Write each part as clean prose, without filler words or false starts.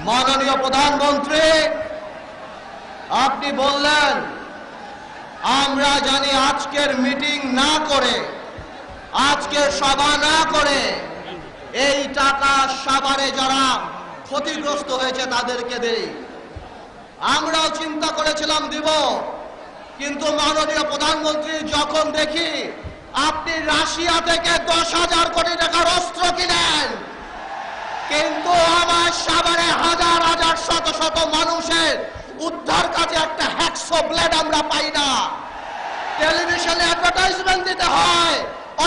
মাননীয় প্রধানমন্ত্রী, আপনি বললেন আমরা জানি আজকের মিটিং না করে, আজকের সভা না করে এই টাকা সাভারে যারা ক্ষতিগ্রস্ত হয়েছে তাদেরকে দেই। আমরাও চিন্তা করেছিলাম দিব, কিন্তু মাননীয় প্রধানমন্ত্রী যখন দেখি আপনি রাশিয়া থেকে 10,000 কোটি টাকার অস্ত্র কিনেন, কিন্তু আমার সাভারে হাজার হাজার শত শত মানুষের উদ্ধার কাজে একটা হ্যাকসো ব্লেড আমরা পাই না। টেলিভিশনে অ্যাডভার্টাইজমেন্ট দিতে হয়,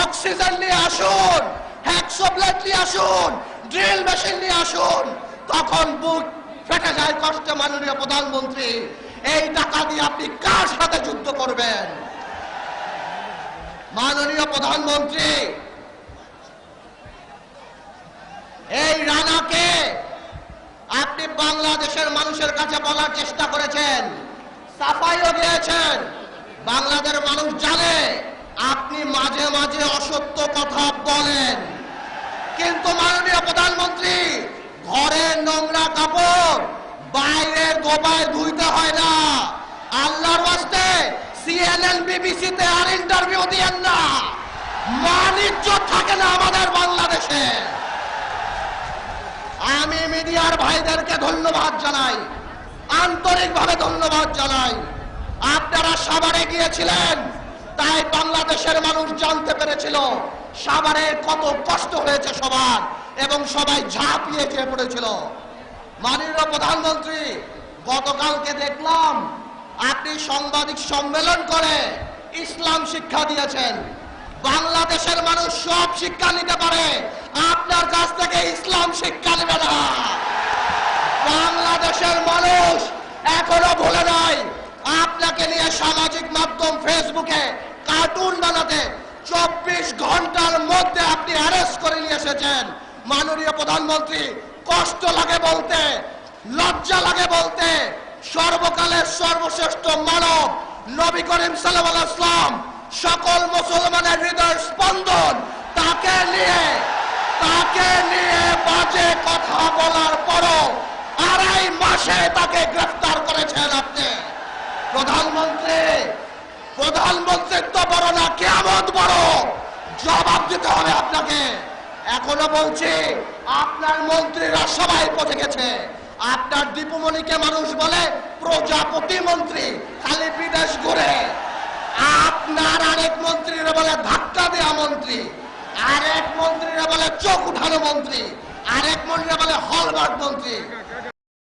অক্সিজেন নিয়ে আসুন, হ্যাকসো ব্লেড নিয়ে আসুন, ড্রিল মেশিন নিয়ে আসুন, তখন বুক ফেটে যায় কষ্টে। মাননীয় প্রধানমন্ত্রী, এই টাকা দিয়ে আপনি কার সাথে যুদ্ধ করবেন? মাননীয় প্রধানমন্ত্রী, এই রানাকে আপনি বাংলাদেশের মানুষের কাছে বলার চেষ্টা করেছেন, সাফাইও দিয়েছেন। বাংলাদেশের মানুষ জানে আপনি মাঝে মাঝে অসত্য কথা বলেন, কিন্তু মাননীয় প্রধানমন্ত্রী, ঘরের নোংরা কাপড় বাইরের গোবায় ধুইতে হয় না। আল্লাহর ওয়াস্তে CNN BBC-তে আর ইন্টারভিউ দিয়েন না। মান ইজ্জত থাকে না আমাদের বাংলাদেশে। আমি মিডিয়ার ভাইদেরকে ধন্যবাদ জানাই, আন্তরিকভাবে ধন্যবাদ জানাই। আপনারা সাভারে গিয়েছিলেন, তাই বাংলাদেশের মানুষ জানতে পেরেছিল সাভারে কত কষ্ট হয়েছে সবার, এবং সবাই ঝাঁপিয়ে চেয়ে পড়েছিল। মাননীয় প্রধানমন্ত্রী, গতকালকে দেখলাম আপনি সাংবাদিক সম্মেলন করে ইসলাম শিক্ষা দিয়েছেন। বাংলাদেশের মানুষ সব শিক্ষা নিতে পারে, আপনার কাছ থেকে ইসলাম শিক্ষা নেবে না। বাংলাদেশের মানুষ এখনো ভুলে নাই আপনাকে নিয়ে সামাজিক মাধ্যম ফেসবুকে কার্টুন বানাতে 24 ঘন্টার মধ্যে আপনি অ্যারেস্ট করে নিয়ে এসেছেন। মাননীয় প্রধানমন্ত্রী, কষ্ট লাগে বলতে, লজ্জা লাগে বলতে, সর্বকালের সর্বশ্রেষ্ঠ মানব নবী করিম সাল্লাল্লাহু আলাইহি ওয়াসাল্লাম, সকল মুসলমানের হৃদয়ের স্পন্দন, তাকে নিয়ে বাজে কথা বলার পরও 2.5 মাসে তাকে গ্রেফতার করেছেন আপনি। প্রধানমন্ত্রীত্ব বড় না, কিয়ামত বড়, জবাব দিতে হবে আপনাকে। এখনো বলছি, আপনার মন্ত্রীরা সবাই পচে গেছে। আপনার দীপুমণিকে মানুষ বলে প্রজাপতি মন্ত্রী, খালি বিদেশ ঘুরে। আপনার আরেক মন্ত্রীরা বলে ধাক্কা দেয়া মন্ত্রী, আরেক মন্ত্রীরা বলে চোখ উঠানো মন্ত্রী, আরেক মন্ত্রীরা বলে হলমার্ক মন্ত্রী।